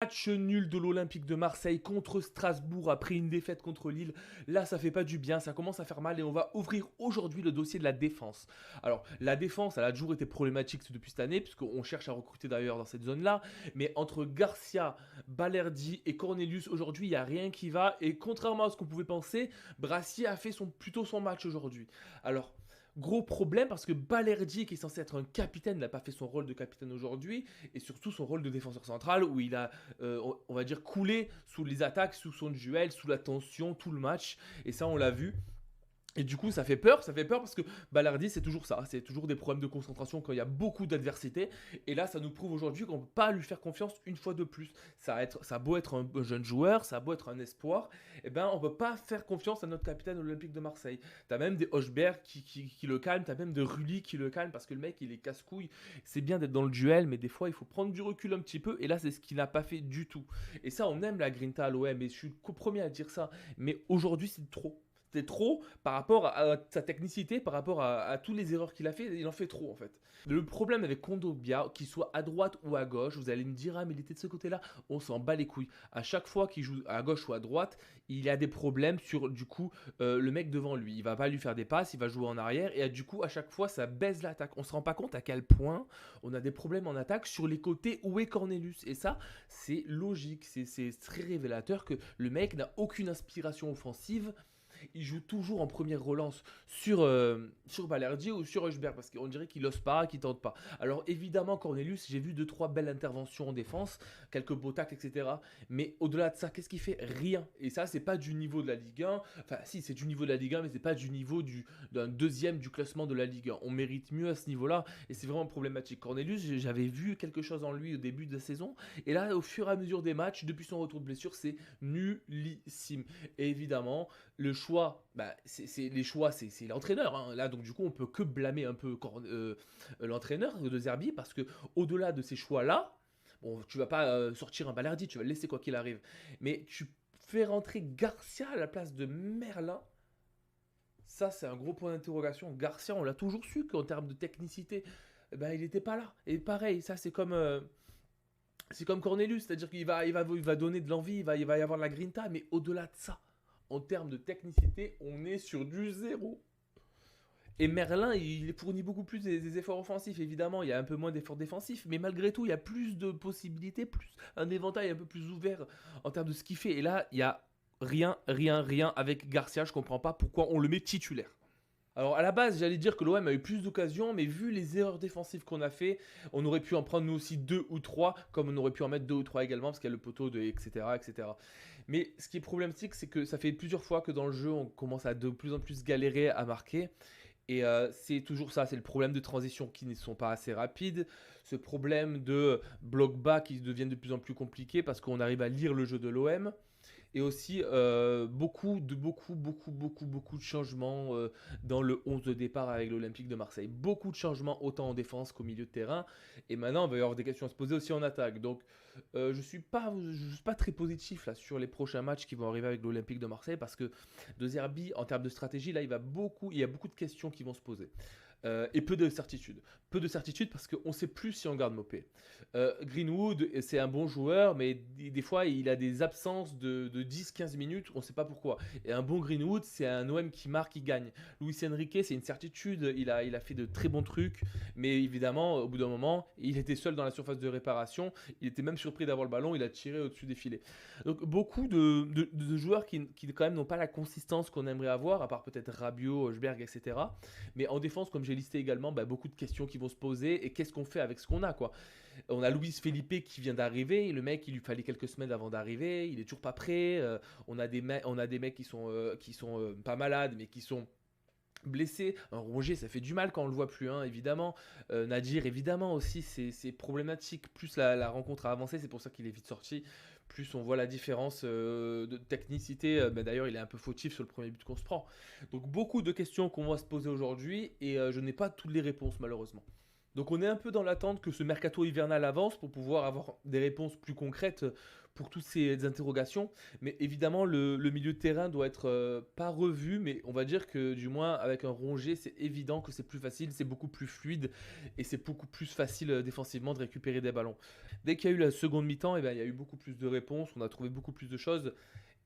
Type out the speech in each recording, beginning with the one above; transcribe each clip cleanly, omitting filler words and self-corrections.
Match nul de l'Olympique de Marseille contre Strasbourg après une défaite contre Lille. Là, ça fait pas du bien, ça commence à faire mal et on va ouvrir aujourd'hui le dossier de la défense. Alors, la défense, elle a toujours été problématique depuis cette année, puisqu'on cherche à recruter d'ailleurs dans cette zone-là. Mais entre Garcia, Balerdi et Cornelius, aujourd'hui, il n'y a rien qui va. Et contrairement à ce qu'on pouvait penser, Brassier a fait plutôt son match aujourd'hui. Alors, gros problème parce que Balerdi, qui est censé être un capitaine, n'a pas fait son rôle de capitaine aujourd'hui et surtout son rôle de défenseur central où il a, on va dire, coulé sous les attaques, sous son duel, sous la tension, tout le match. Et ça, on l'a vu. Et du coup, ça fait peur parce que Balardi, c'est toujours ça, c'est toujours des problèmes de concentration quand il y a beaucoup d'adversité. Et là, ça nous prouve aujourd'hui qu'on ne peut pas lui faire confiance une fois de plus. Ça a beau être un jeune joueur, ça a beau être un espoir, eh ben, on ne peut pas faire confiance à notre capitaine olympique de Marseille. T'as même des Hochberg qui le calment, t'as même de Rulli qui le calme parce que le mec, il est casse-couille. C'est bien d'être dans le duel, mais des fois, il faut prendre du recul un petit peu. Et là, c'est ce qu'il n'a pas fait du tout. Et ça, on aime la Grinta à l'OM, et je suis le premier à dire ça. Mais aujourd'hui, c'est trop. C'est trop par rapport à sa technicité, par rapport à toutes les erreurs qu'il a fait, il en fait trop en fait. Le problème avec Kondogbia, qu'il soit à droite ou à gauche, vous allez me dire, ah mais il était de ce côté-là, on s'en bat les couilles. À chaque fois qu'il joue à gauche ou à droite, il a des problèmes sur du coup le mec devant lui. Il va pas lui faire des passes, il va jouer en arrière et du coup à chaque fois ça baisse l'attaque. On se rend pas compte à quel point on a des problèmes en attaque sur les côtés où est Cornelius. Et ça, c'est logique, c'est très révélateur que le mec n'a aucune inspiration offensive. Il joue toujours en première relance sur Balerdi ou sur Hushberg parce qu'on dirait qu'il n'ose pas, qu'il tente pas. Alors évidemment, Cornelius, j'ai vu 2-3 belles interventions en défense, quelques beaux tacles, etc. Mais au-delà de ça, qu'est-ce qu'il fait? Rien. Et ça, c'est pas du niveau de la Ligue 1. Enfin, si, c'est du niveau de la Ligue 1, mais c'est pas du niveau d'un deuxième du classement de la Ligue 1. On mérite mieux à ce niveau-là et c'est vraiment problématique. Cornelius, j'avais vu quelque chose en lui au début de la saison et là, au fur et à mesure des matchs, depuis son retour de blessure, c'est nullissime. Et évidemment, le choix, les choix, c'est l'entraîneur. Hein. Là, donc du coup, on peut que blâmer un peu l'entraîneur de Zerbi parce que au-delà de ces choix-là, bon, tu vas pas sortir un Balardi, tu vas le laisser quoi qu'il arrive. Mais tu fais rentrer Garcia à la place de Merlin. Ça, c'est un gros point d'interrogation. Garcia, on l'a toujours su qu'en termes de technicité, il n'était pas là. Et pareil, ça, c'est comme Cornelius, c'est-à-dire qu'il va donner de l'envie, il va y avoir de la grinta, mais au-delà de ça, en termes de technicité, on est sur du zéro. Et Merlin, il fournit beaucoup plus des efforts offensifs, évidemment, il y a un peu moins d'efforts défensifs, mais malgré tout, il y a plus de possibilités, plus un éventail un peu plus ouvert en termes de ce qu'il fait. Et là, il y a rien avec Garcia, je comprends pas pourquoi on le met titulaire. Alors à la base, j'allais dire que l'OM a eu plus d'occasions, mais vu les erreurs défensives qu'on a fait, on aurait pu en prendre nous aussi deux ou trois, comme on aurait pu en mettre deux ou trois également, parce qu'il y a le poteau, etc., etc. Mais ce qui est problématique, c'est que ça fait plusieurs fois que dans le jeu, on commence à de plus en plus galérer à marquer. Et c'est toujours ça, c'est le problème de transition qui ne sont pas assez rapides, ce problème de bloc bas qui deviennent de plus en plus compliqués parce qu'on arrive à lire le jeu de l'OM. Et aussi beaucoup de changements dans le 11 de départ avec l'Olympique de Marseille. Beaucoup de changements autant en défense qu'au milieu de terrain. Et maintenant, il va y avoir des questions à se poser aussi en attaque. Donc, je ne suis pas très positif là, sur les prochains matchs qui vont arriver avec l'Olympique de Marseille parce que De Zerbi, en termes de stratégie, là, il y a beaucoup de questions qui vont se poser. Et peu de certitude. Peu de certitude parce qu'on ne sait plus si on garde Mopé. Greenwood, c'est un bon joueur, mais des fois, il a des absences de 10-15 minutes, on ne sait pas pourquoi. Et un bon Greenwood, c'est un OM qui marque, qui gagne. Luis Enrique, c'est une certitude, il a fait de très bons trucs, mais évidemment, au bout d'un moment, il était seul dans la surface de réparation, il était même surpris d'avoir le ballon, il a tiré au-dessus des filets. Donc beaucoup de joueurs qui quand même n'ont pas la consistance qu'on aimerait avoir, à part peut-être Rabiot, Hochberg, etc. Mais en défense, comme j'ai listé également, beaucoup de questions qui vont se poser. Et qu'est-ce qu'on fait avec ce qu'on a, quoi? On a Luis Felipe qui vient d'arriver. Le mec, il lui fallait quelques semaines avant d'arriver. Il est toujours pas prêt. On a des mecs qui sont pas malades, mais qui sont blessés. Rongier, ça fait du mal quand on le voit plus, hein, évidemment. Nadir, évidemment aussi, c'est problématique. Plus la rencontre a avancé, c'est pour ça qu'il est vite sorti. Plus on voit la différence de technicité. D'ailleurs, il est un peu fautif sur le premier but qu'on se prend. Donc beaucoup de questions qu'on va se poser aujourd'hui et je n'ai pas toutes les réponses malheureusement. Donc on est un peu dans l'attente que ce mercato hivernal avance pour pouvoir avoir des réponses plus concrètes pour toutes ces interrogations. Mais évidemment, le milieu de terrain doit être pas revu, mais on va dire que du moins avec un Rongier, c'est évident que c'est plus facile, c'est beaucoup plus fluide et c'est beaucoup plus facile défensivement de récupérer des ballons. Dès qu'il y a eu la seconde mi-temps, eh ben, il y a eu beaucoup plus de réponses, on a trouvé beaucoup plus de choses.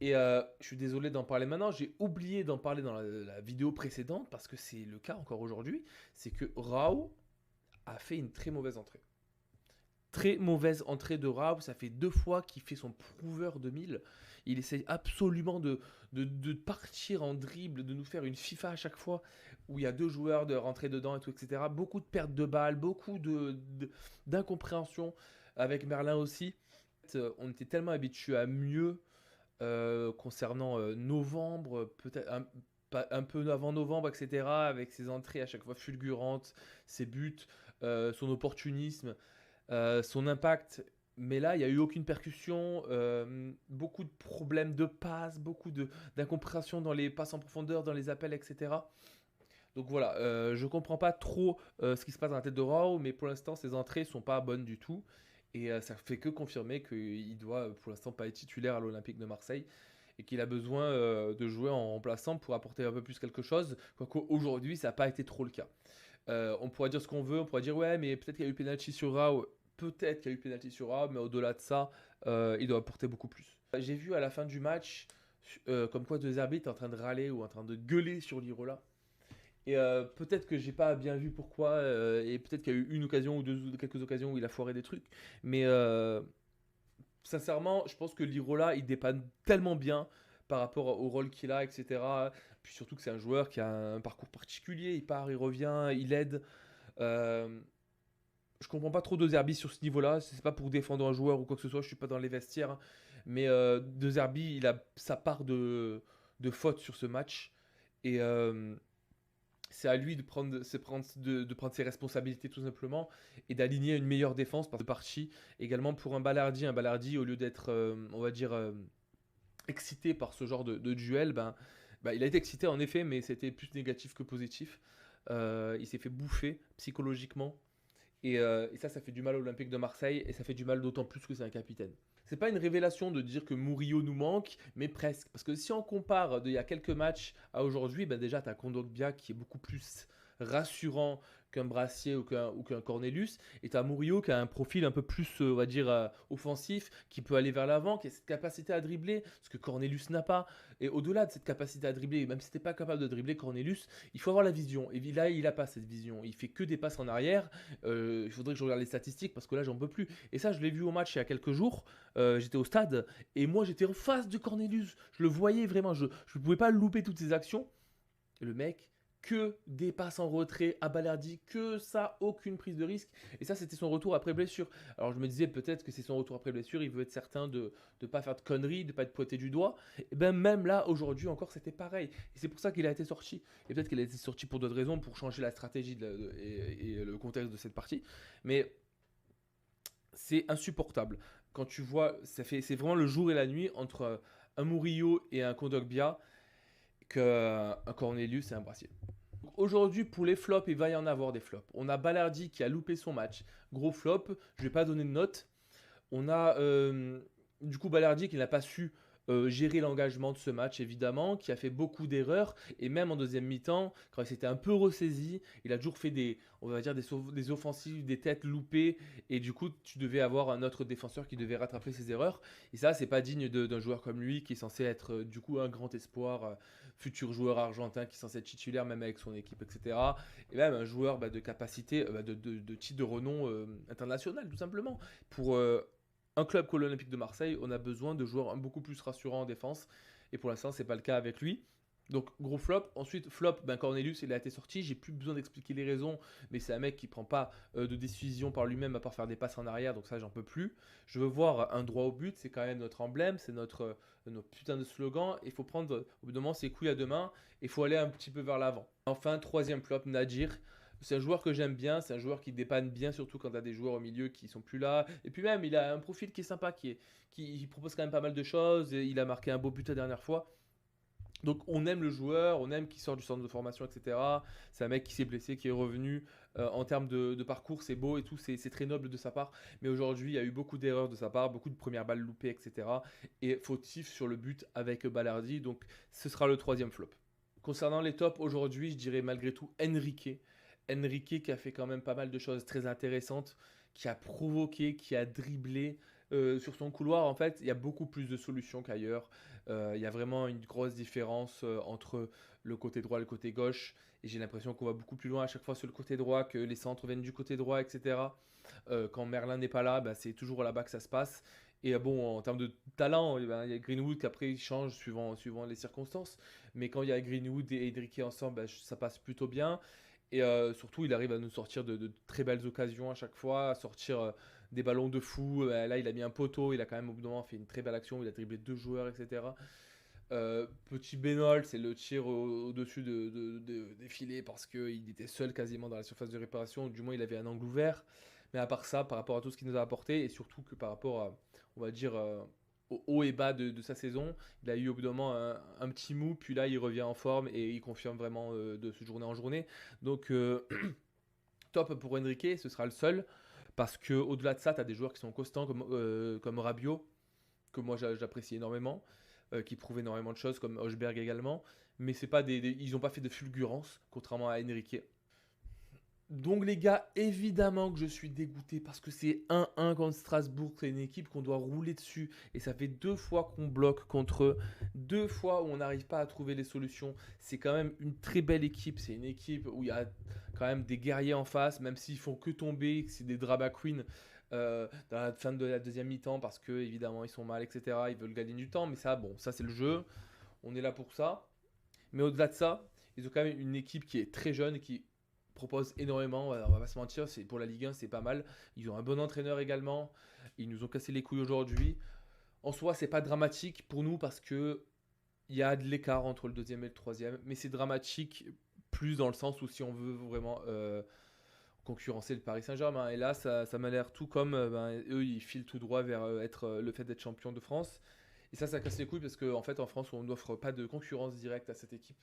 Et je suis désolé d'en parler maintenant, j'ai oublié d'en parler dans la vidéo précédente parce que c'est le cas encore aujourd'hui, c'est que Rao a fait une très mauvaise entrée. Très mauvaise entrée de Rao, ça fait 2 fois qu'il fait son prouveur 2000. Il essaye absolument de partir en dribble, de nous faire une FIFA à chaque fois, où il y a 2 joueurs, de rentrer dedans et tout, etc. Beaucoup de pertes de balles, beaucoup d'incompréhension avec Merlin aussi. On était tellement habitué à mieux concernant novembre, peut-être un peu avant novembre, etc., avec ses entrées à chaque fois fulgurantes, ses buts, son opportunisme, son impact. Mais là, il n'y a eu aucune percussion, beaucoup de problèmes de passes, beaucoup d'incompréhension dans les passes en profondeur, dans les appels, etc. Donc voilà, je comprends pas trop ce qui se passe dans la tête de Rao, mais pour l'instant, ses entrées sont pas bonnes du tout. Et ça fait que confirmer qu'il doit pour l'instant pas être titulaire à l'Olympique de Marseille et qu'il a besoin de jouer en remplaçant pour apporter un peu plus quelque chose. Quoique aujourd'hui, ça n'a pas été trop le cas. On pourrait dire ce qu'on veut, on pourrait dire ouais, mais peut-être qu'il y a eu penalty sur Rao. Peut-être qu'il y a eu penalty sur Rao, mais au-delà de ça, il doit apporter beaucoup plus. J'ai vu à la fin du match, comme quoi De Zerbi était en train de râler ou en train de gueuler sur Lirola. Et peut-être que j'ai pas bien vu pourquoi, et peut-être qu'il y a eu une occasion ou deux, quelques occasions où il a foiré des trucs. Mais sincèrement, je pense que Lirola, il dépanne tellement bien par rapport au rôle qu'il a, etc. Puis surtout que c'est un joueur qui a un parcours particulier. Il part, il revient, il aide. Euh, je comprends pas trop De Zerbi sur ce niveau-là. C'est pas pour défendre un joueur ou quoi que ce soit. Je suis pas dans les vestiaires, hein. Mais De Zerbi, il a sa part de faute sur ce match. Et c'est à lui de prendre ses responsabilités tout simplement et d'aligner une meilleure défense par partie. Également pour un Balardi au lieu d'être, on va dire, excité par ce genre de duel, il a été excité en effet, mais c'était plus négatif que positif. Il s'est fait bouffer psychologiquement. Et ça fait du mal à l'Olympique de Marseille, et ça fait du mal d'autant plus que c'est un capitaine. C'est pas une révélation de dire que Murillo nous manque, mais presque. Parce que si on compare d'il y a quelques matchs à aujourd'hui, déjà, tu as Kondogbia qui est beaucoup plus rassurant qu'un Brassier ou qu'un Cornelius. Et tu as Murillo qui a un profil un peu plus, on va dire, offensif, qui peut aller vers l'avant, qui a cette capacité à dribbler, ce que Cornelius n'a pas. Et au-delà de cette capacité à dribbler, même si tu n'es pas capable de dribbler Cornelius, il faut avoir la vision. Et là, il n'a pas cette vision. Il fait que des passes en arrière. Il faudrait que je regarde les statistiques parce que là, j'en peux plus. Et ça, je l'ai vu au match il y a quelques jours. J'étais au stade et moi, j'étais en face de Cornelius. Je le voyais vraiment. Je ne pouvais pas louper toutes ses actions. Et le mec, que des passes en retrait à Balerdi, que ça, aucune prise de risque. Et ça, c'était son retour après blessure. Alors je me disais peut-être que c'est son retour après blessure, il veut être certain de ne pas faire de conneries, de ne pas être pointé du doigt. Et bien même là, aujourd'hui encore, c'était pareil. Et c'est pour ça qu'il a été sorti. Et peut-être qu'il a été sorti pour d'autres raisons, pour changer la stratégie et le contexte de cette partie. Mais c'est insupportable. Quand tu vois, c'est vraiment le jour et la nuit entre un Murillo et un Kondogbia qu'un Cornelius et un Brassier. Aujourd'hui, pour les flops, il va y en avoir des flops. On a Balardi qui a loupé son match. Gros flop, je ne vais pas donner de note. On a du coup Balardi qui n'a pas su gérer l'engagement de ce match, évidemment, qui a fait beaucoup d'erreurs. Et même en deuxième mi-temps, quand il s'était un peu ressaisi, il a toujours fait on va dire des offensives, des têtes loupées. Et du coup, tu devais avoir un autre défenseur qui devait rattraper ses erreurs. Et ça, c'est pas digne d'un joueur comme lui, qui est censé être du coup un grand espoir, futur joueur argentin qui est censé être titulaire même avec son équipe, etc. Et même un joueur de capacité, de titre de renom international, tout simplement. Pour un club comme l'Olympique de Marseille, on a besoin de joueurs beaucoup plus rassurants en défense. Et pour l'instant, c'est pas le cas avec lui. Donc gros flop. Ensuite flop, Cornelius il a été sorti. J'ai plus besoin d'expliquer les raisons, mais c'est un mec qui prend pas de décision par lui-même à part faire des passes en arrière. Donc ça j'en peux plus. Je veux voir un droit au but. C'est quand même notre emblème, c'est notre putain de slogan. Il faut prendre au bout d'un moment ses couilles à deux mains. Il faut aller un petit peu vers l'avant. Enfin troisième flop, Nadir. C'est un joueur que j'aime bien, c'est un joueur qui dépanne bien, surtout quand tu as des joueurs au milieu qui sont plus là. Et puis même, il a un profil qui est sympa, qui propose quand même pas mal de choses. Et il a marqué un beau but la dernière fois. Donc on aime le joueur, on aime qu'il sort du centre de formation, etc. C'est un mec qui s'est blessé, qui est revenu. En termes de parcours, c'est beau et tout, c'est très noble de sa part. Mais aujourd'hui, il y a eu beaucoup d'erreurs de sa part, beaucoup de premières balles loupées, etc. Et fautif sur le but avec Balardi. Donc ce sera le troisième flop. Concernant les tops, aujourd'hui, je dirais malgré tout Enrique. Enrique qui a fait quand même pas mal de choses très intéressantes, qui a provoqué, qui a dribblé. Sur son couloir, en fait, il y a beaucoup plus de solutions qu'ailleurs. Il y a vraiment une grosse différence entre le côté droit et le côté gauche. Et j'ai l'impression qu'on va beaucoup plus loin à chaque fois sur le côté droit, que les centres viennent du côté droit, etc. Quand Merlin n'est pas là, bah, c'est toujours là-bas que ça se passe. Et bon, en termes de talent, eh ben, il y a Greenwood qui après il change suivant les circonstances. Mais quand il y a Greenwood et Enrique ensemble, bah, ça passe plutôt bien. Et surtout, il arrive à nous sortir de très belles occasions à chaque fois, à sortir des ballons de fou. Là, il a mis un poteau, il a quand même au bout d'un moment fait une très belle action, où il a dribblé deux joueurs, etc. Petit bémol, c'est le tir au-dessus des filets parce qu'il était seul quasiment dans la surface de réparation, du moins il avait un angle ouvert. Mais à part ça, par rapport à tout ce qu'il nous a apporté, et surtout que par rapport à, on va dire, au haut et bas de sa saison, il a eu au bout d'un moment un petit mou, puis là il revient en forme et il confirme vraiment de ce journée en journée. Donc top pour Enrique, ce sera le seul, parce que au-delà de ça, tu as des joueurs qui sont constants comme Rabiot, que moi j'apprécie énormément, qui prouvent énormément de choses, comme Hochberg également, mais c'est pas ils n'ont pas fait de fulgurance, contrairement à Enrique. Donc les gars, évidemment que je suis dégoûté parce que c'est 1-1 contre Strasbourg, c'est une équipe qu'on doit rouler dessus et ça fait deux fois qu'on bloque contre eux, deux fois où on n'arrive pas à trouver les solutions. C'est quand même une très belle équipe, c'est une équipe où il y a quand même des guerriers en face, même s'ils font que tomber, que c'est des drama queens dans la fin de la deuxième mi-temps parce que évidemment ils sont mal, etc. Ils veulent gagner du temps, mais ça, bon, ça c'est le jeu, on est là pour ça. Mais au-delà de ça, ils ont quand même une équipe qui est très jeune et qui propose énormément. On va pas se mentir, c'est pour la Ligue 1, c'est pas mal. Ils ont un bon entraîneur également. Ils nous ont cassé les couilles aujourd'hui. En soi, c'est pas dramatique pour nous parce que il y a de l'écart entre le deuxième et le troisième, mais c'est dramatique plus dans le sens où si on veut vraiment concurrencer le Paris Saint-Germain. Et là, ça m'a l'air tout comme eux, ils filent tout droit vers le fait d'être champion de France. Et ça casse les couilles parce qu'en fait, en France, on n'offre pas de concurrence directe à cette équipe.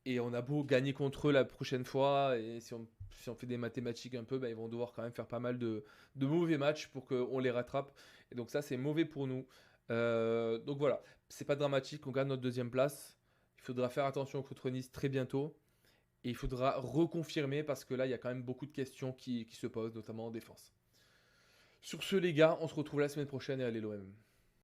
Et on a beau gagner contre eux la prochaine fois, et si on fait des mathématiques un peu, bah, ils vont devoir quand même faire pas mal de mauvais matchs pour qu'on les rattrape. Et donc ça, c'est mauvais pour nous. Donc voilà, c'est pas dramatique, on gagne notre deuxième place. Il faudra faire attention contre Nice très bientôt. Et il faudra reconfirmer parce que là, il y a quand même beaucoup de questions qui se posent, notamment en défense. Sur ce, les gars, on se retrouve la semaine prochaine et allez l'OM.